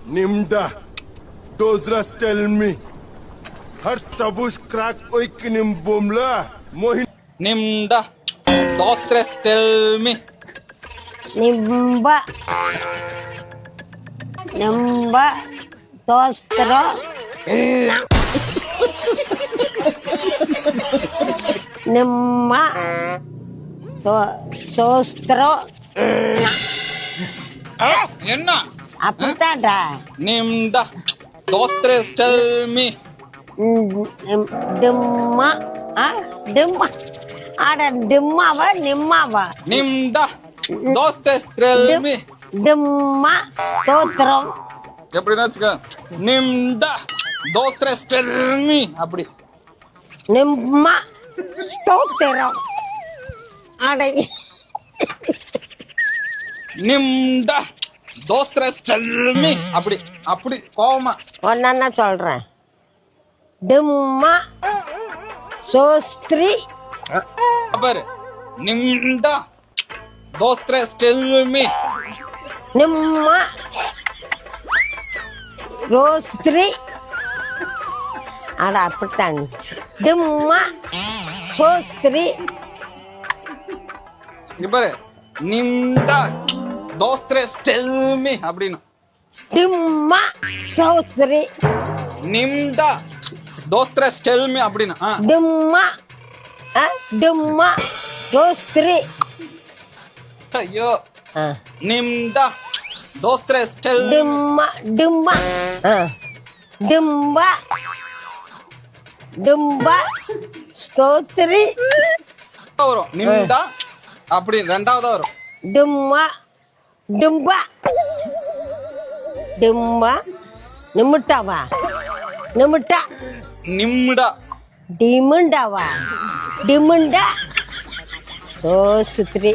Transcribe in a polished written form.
Nimda. Those rest tell me. Her tabush crack oikinim bomla. Mohin. Nimda. Dos tres tell me. Nimba. Nimba. Tostro. Nimma. Sostro. என்ன அப்படித்தான்டா. நிம்டா dos tres tell me. டிம்மா. டிம்மா. ஆட டிம்மாவா நிம்மாவா? நிம்டா dos tres tell me. டிம்மா தோத்திரம். எப்படின்னு வச்சுக்க. நிம்டா dos tres tell me அப்படி. நிம்மா ஸ்தோத்திரம். அடை நிம்டா dos tres tell me அப்படி அப்படி கோவமா. ஒன்னா சொல்றேன். டிம்மா சோஸ்திரி. பாரு நிம்டா dos tres tell me. நிம்மா ரோஸ்திரி. அட அப்படித்தான். டிம்மா சோஸ்திரி. இங்க பாரு நிம்டா dos tres tell me அப்படின்னு. டிம்மா சோஸ்திரி. நிம்டா dos tres tell me அப்படின்னு. டிம்மா டிம்மா ரோஸ்திரி. ஐயோ நிம்டா dos tres tell me. டிம்மா டிம்மா டிம்பா டிம்பா ஸ்தோத்திரி. வரும் நிம்டா அப்படி ரெண்டாவதா வரும். டிம்மா டிம்பா டிம்பா நிமிட்டாவா? நிமிட்டா. நிம்டா டிமுண்டாவா? டிமுண்டா சோஸ்திரி.